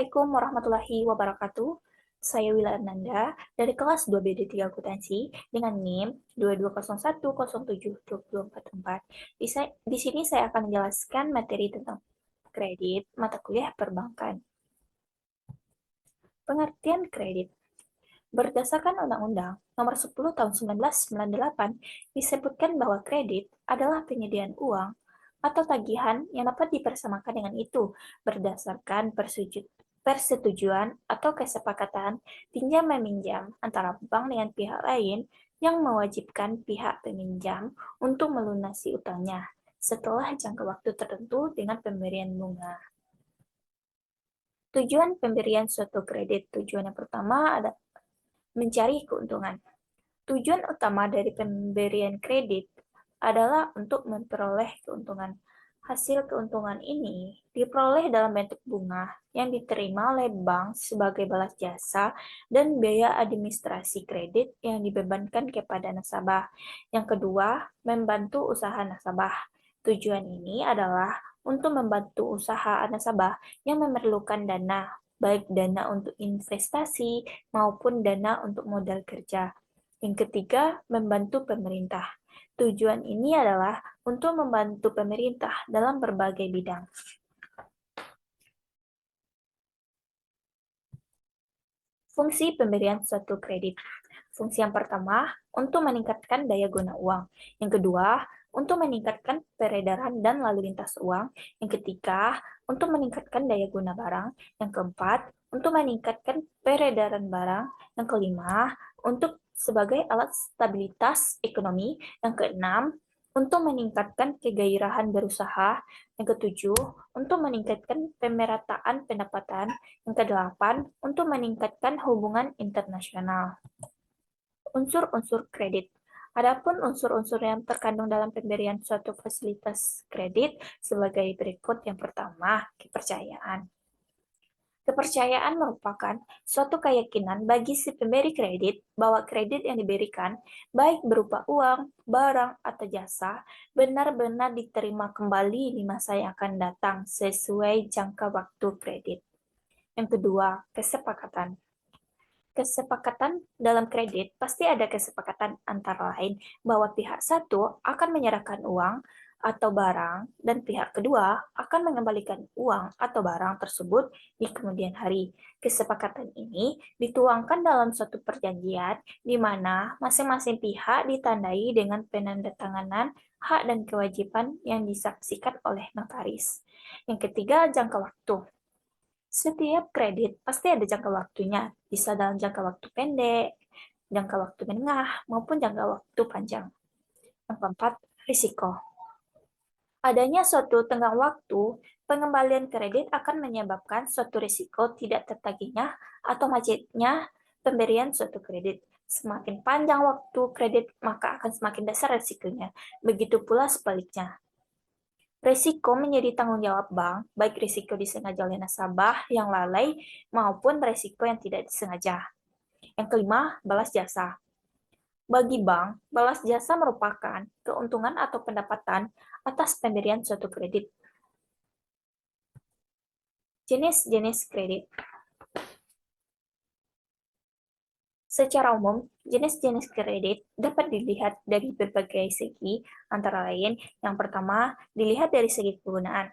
Assalamualaikum warahmatullahi wabarakatuh. Saya Wila Ananda dari kelas 2BD3 Akuntansi dengan NIM 2201072044. Di sini saya akan menjelaskan materi tentang kredit mata kuliah perbankan. Pengertian kredit. Berdasarkan Undang-Undang Nomor 10 Tahun 1998 disebutkan bahwa kredit adalah penyediaan uang atau tagihan yang dapat dipersamakan dengan itu berdasarkan persetujuan atau kesepakatan pinjam-meminjam antara bank dengan pihak lain yang mewajibkan pihak peminjam untuk melunasi utangnya setelah jangka waktu tertentu dengan pemberian bunga. Tujuan pemberian suatu kredit. Tujuan yang pertama adalah mencari keuntungan. Tujuan utama dari pemberian kredit adalah untuk memperoleh keuntungan. Hasil keuntungan ini diperoleh dalam bentuk bunga yang diterima oleh bank sebagai balas jasa dan biaya administrasi kredit yang dibebankan kepada nasabah. Yang kedua, membantu usaha nasabah. Tujuan ini adalah untuk membantu usaha nasabah yang memerlukan dana, baik dana untuk investasi maupun dana untuk modal kerja. Yang ketiga, membantu pemerintah. Tujuan ini adalah untuk membantu pemerintah dalam berbagai bidang. Fungsi pemberian suatu kredit. Fungsi yang pertama, untuk meningkatkan daya guna uang. Yang kedua, untuk meningkatkan peredaran dan lalu lintas uang. Yang ketiga, untuk meningkatkan daya guna barang. Yang keempat, untuk meningkatkan peredaran barang. Yang kelima, untuk sebagai alat stabilitas ekonomi. Yang keenam, untuk meningkatkan kegairahan berusaha. Yang ketujuh, untuk meningkatkan pemerataan pendapatan. Yang kedelapan, untuk meningkatkan hubungan internasional. Unsur-unsur kredit. Adapun unsur-unsur yang terkandung dalam pemberian suatu fasilitas kredit sebagai berikut. Yang pertama, kepercayaan. Kepercayaan merupakan suatu keyakinan bagi si pemberi kredit bahwa kredit yang diberikan, baik berupa uang, barang, atau jasa, benar-benar diterima kembali di masa yang akan datang sesuai jangka waktu kredit. Yang kedua, kesepakatan. Kesepakatan dalam kredit pasti ada kesepakatan antara lain bahwa pihak satu akan menyerahkan uang atau barang dan pihak kedua akan mengembalikan uang atau barang tersebut di kemudian hari. Kesepakatan ini dituangkan dalam suatu perjanjian di mana masing-masing pihak ditandai dengan penandatanganan hak dan kewajiban yang disaksikan oleh notaris. Yang ketiga, jangka waktu. Setiap kredit pasti ada jangka waktunya, bisa dalam jangka waktu pendek, jangka waktu menengah, maupun jangka waktu panjang. Yang keempat, risiko. Adanya suatu tenggang waktu, pengembalian kredit akan menyebabkan suatu risiko tidak tertagihnya atau macetnya pemberian suatu kredit. Semakin panjang waktu kredit, maka akan semakin besar risikonya. Begitu pula sebaliknya. Risiko menjadi tanggung jawab bank, baik risiko disengaja oleh nasabah yang lalai maupun risiko yang tidak disengaja. Yang kelima, balas jasa. Bagi bank, balas jasa merupakan keuntungan atau pendapatan atas pemberian suatu kredit. Jenis-jenis kredit. Secara umum, jenis-jenis kredit dapat dilihat dari berbagai segi, antara lain yang pertama, dilihat dari segi kegunaan.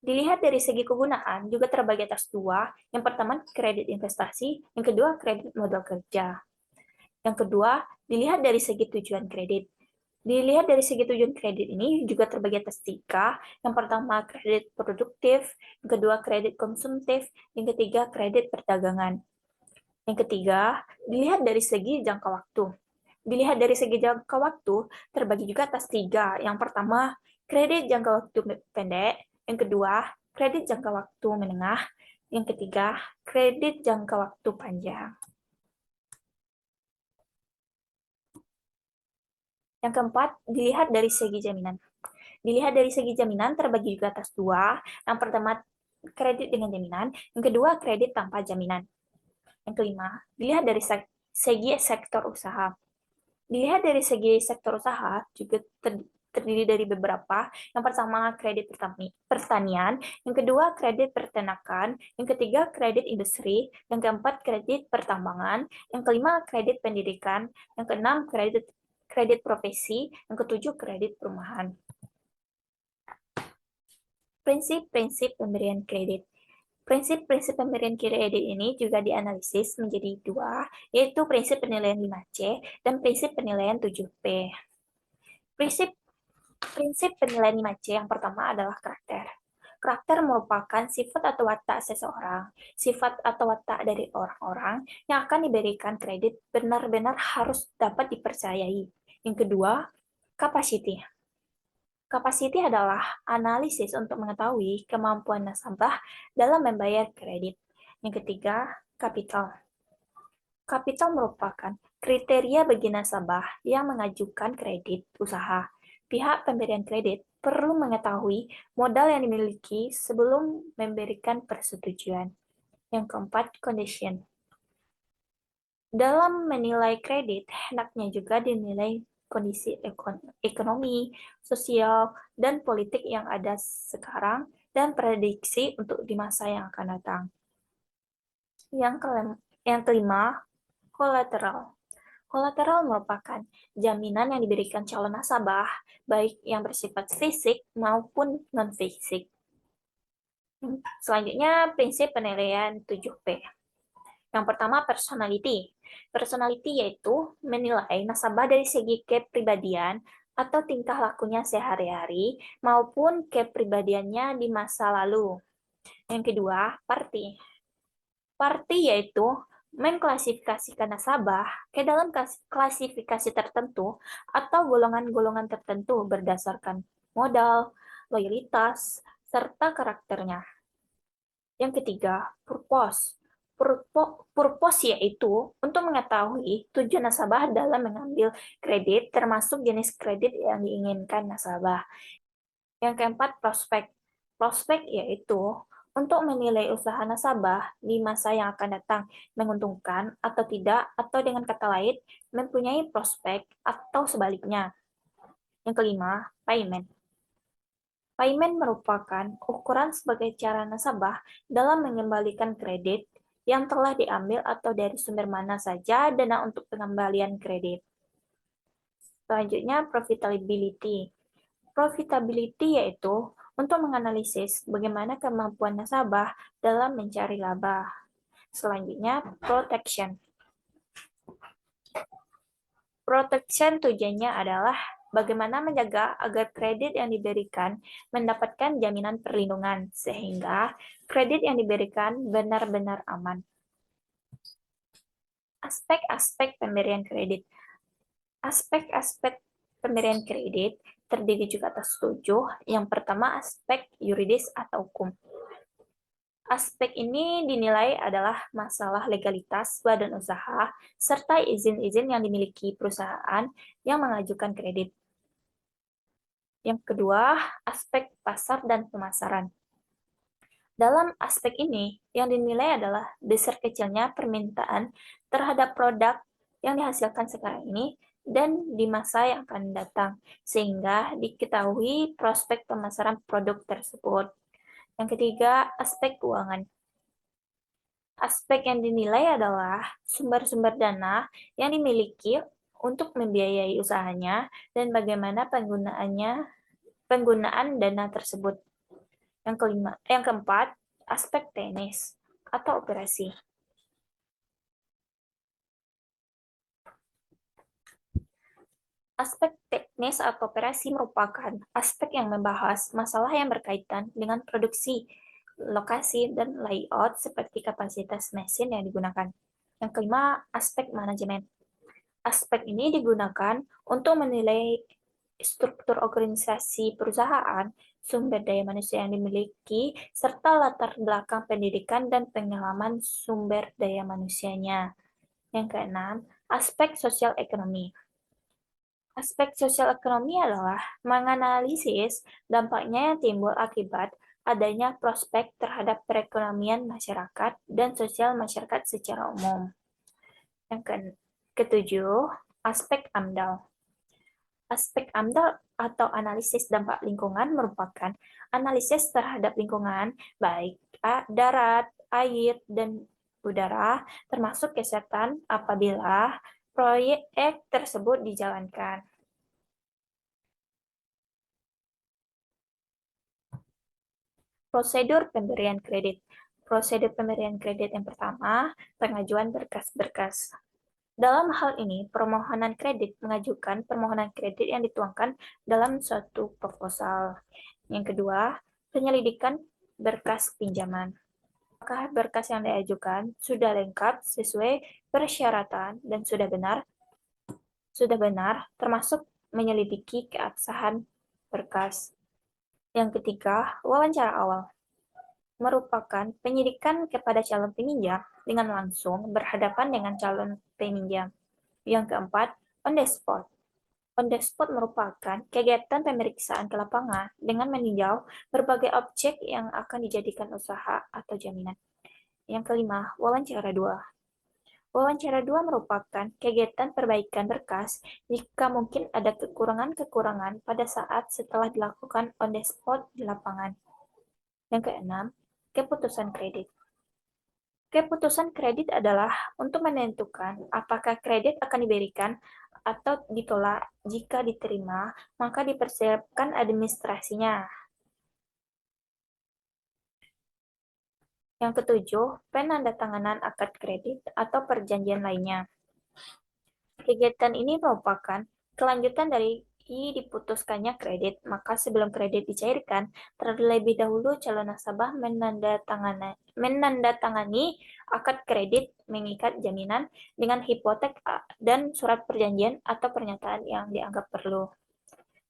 Dilihat dari segi kegunaan juga terbagi atas dua. Yang pertama, kredit investasi. Yang kedua, kredit modal kerja. Yang kedua, dilihat dari segi tujuan kredit. Dilihat dari segi tujuan kredit ini juga terbagi atas tiga. Yang pertama, kredit produktif. Yang kedua, kredit konsumtif. Yang ketiga, kredit perdagangan. Yang ketiga, dilihat dari segi jangka waktu. Dilihat dari segi jangka waktu, terbagi juga atas tiga. Yang pertama, kredit jangka waktu pendek. Yang kedua, kredit jangka waktu menengah. Yang ketiga, kredit jangka waktu panjang. Yang keempat, dilihat dari segi jaminan. Dilihat dari segi jaminan terbagi juga atas dua. Yang pertama, kredit dengan jaminan. Yang kedua, kredit tanpa jaminan. Yang kelima, dilihat dari segi sektor usaha. Dilihat dari segi sektor usaha juga terdiri dari beberapa. Yang pertama, kredit pertanian. Yang kedua, kredit peternakan. Yang ketiga, kredit industri. Yang keempat, kredit pertambangan. Yang kelima, kredit pendidikan. Yang keenam, kredit profesi. Yang ketujuh, kredit perumahan. Prinsip-prinsip pemberian kredit. Prinsip-prinsip pemberian kredit ini juga dianalisis menjadi dua, yaitu prinsip penilaian 5C dan prinsip penilaian 7P. Prinsip prinsip penilaian 5C yang pertama adalah karakter. Karakter merupakan sifat atau watak seseorang, sifat atau watak dari orang-orang yang akan diberikan kredit benar-benar harus dapat dipercayai. Yang kedua, capacity. Capacity adalah analisis untuk mengetahui kemampuan nasabah dalam membayar kredit. Yang ketiga, kapital. Kapital merupakan kriteria bagi nasabah yang mengajukan kredit usaha. Pihak pemberian kredit perlu mengetahui modal yang dimiliki sebelum memberikan persetujuan. Yang keempat, condition. Dalam menilai kredit, hendaknya juga dinilai kondisi ekonomi, sosial, dan politik yang ada sekarang, dan prediksi untuk di masa yang akan datang. Yang kelima, kolateral. Kolateral merupakan jaminan yang diberikan calon nasabah, baik yang bersifat fisik maupun non-fisik. Selanjutnya, prinsip penilaian 7P. Yang pertama, personality. Personality yaitu menilai nasabah dari segi kepribadian atau tingkah lakunya sehari-hari maupun kepribadiannya di masa lalu. Yang kedua, party. Party yaitu mengklasifikasikan nasabah ke dalam klasifikasi tertentu atau golongan-golongan tertentu berdasarkan modal, loyalitas, serta karakternya. Yang ketiga, purpose. Purpose yaitu untuk mengetahui tujuan nasabah dalam mengambil kredit, termasuk jenis kredit yang diinginkan nasabah. Yang keempat, prospek. Prospek yaitu untuk menilai usaha nasabah di masa yang akan datang, menguntungkan atau tidak, atau dengan kata lain, mempunyai prospek atau sebaliknya. Yang kelima, payment. Payment merupakan ukuran sebagai cara nasabah dalam mengembalikan kredit yang telah diambil atau dari sumber mana saja dana untuk pengembalian kredit. Selanjutnya, profitability. Profitability yaitu untuk menganalisis bagaimana kemampuan nasabah dalam mencari laba. Selanjutnya, protection. Protection tujuannya adalah bagaimana menjaga agar kredit yang diberikan mendapatkan jaminan perlindungan, sehingga kredit yang diberikan benar-benar aman. Aspek-aspek pemberian kredit. Aspek-aspek pemberian kredit terdiri juga atas 7. Yang pertama, aspek yuridis atau hukum. Aspek ini dinilai adalah masalah legalitas badan usaha serta izin-izin yang dimiliki perusahaan yang mengajukan kredit. Yang kedua, aspek pasar dan pemasaran. Dalam aspek ini, yang dinilai adalah besar kecilnya permintaan terhadap produk yang dihasilkan sekarang ini dan di masa yang akan datang, sehingga diketahui prospek pemasaran produk tersebut. Yang ketiga, aspek keuangan. Aspek yang dinilai adalah sumber-sumber dana yang dimiliki untuk membiayai usahanya dan bagaimana penggunaan dana tersebut. Yang keempat, aspek teknis atau operasi. Aspek teknis atau operasi merupakan aspek yang membahas masalah yang berkaitan dengan produksi, lokasi, dan layout seperti kapasitas mesin yang digunakan. Yang kelima, aspek manajemen. Aspek ini digunakan untuk menilai struktur organisasi perusahaan, sumber daya manusia yang dimiliki, serta latar belakang pendidikan dan pengalaman sumber daya manusianya. Yang keenam, aspek sosial ekonomi. Aspek sosial ekonomi adalah menganalisis dampaknya yang timbul akibat adanya prospek terhadap perekonomian masyarakat dan sosial masyarakat secara umum. Yang ketujuh, aspek AMDAL. Aspek AMDAL atau analisis dampak lingkungan merupakan analisis terhadap lingkungan, baik darat, air, dan udara, termasuk kesehatan apabila proyek tersebut dijalankan. Prosedur pemberian kredit. Prosedur pemberian kredit yang pertama, pengajuan berkas-berkas. Dalam hal ini, permohonan kredit mengajukan permohonan kredit yang dituangkan dalam suatu proposal. Yang kedua, penyelidikan berkas pinjaman. Apakah berkas yang diajukan sudah lengkap sesuai persyaratan dan sudah benar termasuk menyelidiki keabsahan berkas. Yang ketiga, wawancara awal merupakan penyidikan kepada calon peminjam dengan langsung berhadapan dengan calon peminjam. Yang keempat, on the spot. On the spot merupakan kegiatan pemeriksaan ke lapangan dengan meninjau berbagai objek yang akan dijadikan usaha atau jaminan. Yang kelima, wawancara dua. Wawancara dua merupakan kegiatan perbaikan berkas jika mungkin ada kekurangan-kekurangan pada saat setelah dilakukan on the spot di lapangan. Yang keenam, keputusan kredit. Keputusan kredit adalah untuk menentukan apakah kredit akan diberikan atau ditolak. Jika diterima, maka dipersiapkan administrasinya. Yang ketujuh, penandatanganan akad kredit atau perjanjian lainnya. Kegiatan ini merupakan kelanjutan dari diputuskannya kredit, maka sebelum kredit dicairkan, terlebih dahulu calon nasabah menandatangani akad kredit mengikat jaminan dengan hipotek dan surat perjanjian atau pernyataan yang dianggap perlu.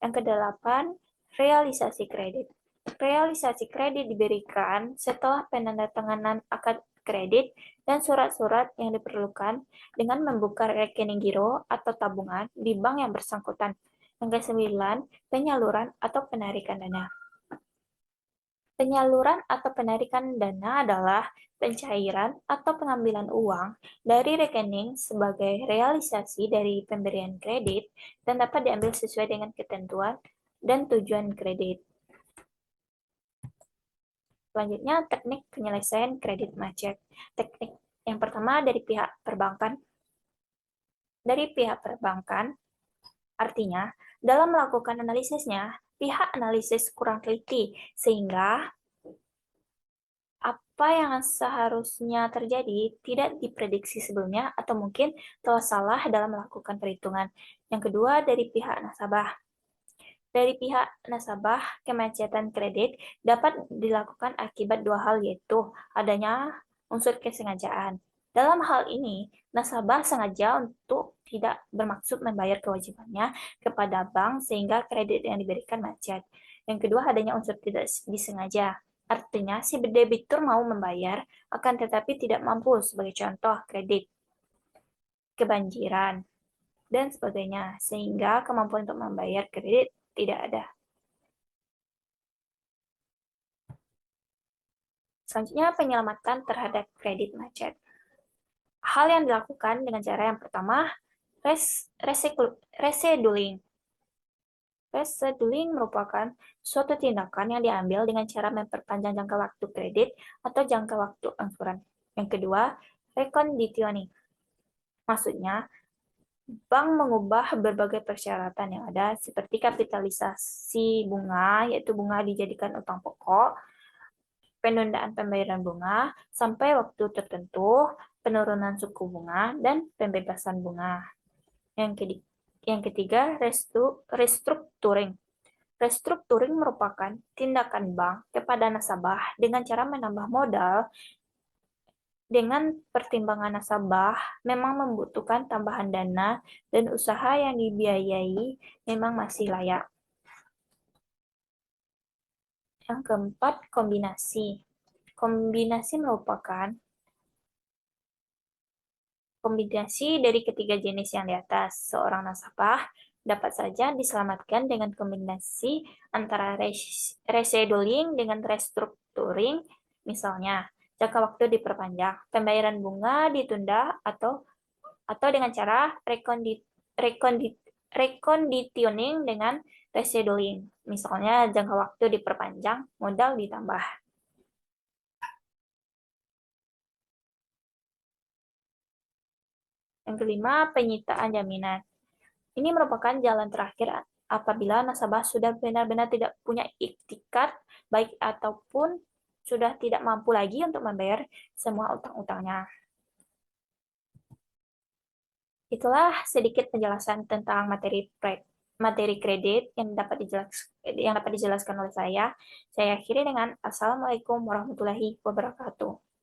Yang kedelapan, realisasi kredit. Realisasi kredit diberikan setelah penandatanganan akad kredit dan surat-surat yang diperlukan dengan membuka rekening giro atau tabungan di bank yang bersangkutan. Yang kesembilan, penyaluran atau penarikan dana. Penyaluran atau penarikan dana adalah pencairan atau pengambilan uang dari rekening sebagai realisasi dari pemberian kredit dan dapat diambil sesuai dengan ketentuan dan tujuan kredit. Selanjutnya, teknik penyelesaian kredit macet. Teknik yang pertama dari pihak perbankan. Dari pihak perbankan, artinya, dalam melakukan analisisnya, pihak analisis kurang teliti, sehingga apa yang seharusnya terjadi tidak diprediksi sebelumnya atau mungkin telah salah dalam melakukan perhitungan. Yang kedua, dari pihak nasabah. Dari pihak nasabah, kemacetan kredit dapat dilakukan akibat dua hal, yaitu adanya unsur kesengajaan. Dalam hal ini, nasabah sengaja untuk tidak bermaksud membayar kewajibannya kepada bank sehingga kredit yang diberikan macet. Yang kedua, adanya unsur tidak disengaja. Artinya, si debitur mau membayar, akan tetapi tidak mampu, sebagai contoh kredit, kebanjiran, dan sebagainya, sehingga kemampuan untuk membayar kredit tidak ada. Selanjutnya, penyelamatan terhadap kredit macet. Hal yang dilakukan dengan cara yang pertama, rescheduling. Rescheduling merupakan suatu tindakan yang diambil dengan cara memperpanjang jangka waktu kredit atau jangka waktu angsuran. Yang kedua, reconditioning. Maksudnya, bank mengubah berbagai persyaratan yang ada seperti kapitalisasi bunga, yaitu bunga dijadikan utang pokok, penundaan pembayaran bunga sampai waktu tertentu, penurunan suku bunga, dan pembebasan bunga. Yang ketiga, restructuring. Restructuring merupakan tindakan bank kepada nasabah dengan cara menambah modal dengan pertimbangan nasabah memang membutuhkan tambahan dana dan usaha yang dibiayai memang masih layak. Yang keempat, kombinasi. Kombinasi merupakan kombinasi dari ketiga jenis yang di atas. Seorang nasabah dapat saja diselamatkan dengan kombinasi antara rescheduling dengan restructuring, misalnya jangka waktu diperpanjang, pembayaran bunga ditunda, atau dengan cara reconditioning dengan rescheduling. Misalnya jangka waktu diperpanjang, modal ditambah. Yang kelima, penyitaan jaminan. Ini merupakan jalan terakhir apabila nasabah sudah benar-benar tidak punya iktikat, baik ataupun sudah tidak mampu lagi untuk membayar semua utang-utangnya. Itulah sedikit penjelasan tentang materi kredit yang dapat dijelaskan oleh saya. Saya akhiri dengan Assalamualaikum warahmatullahi wabarakatuh.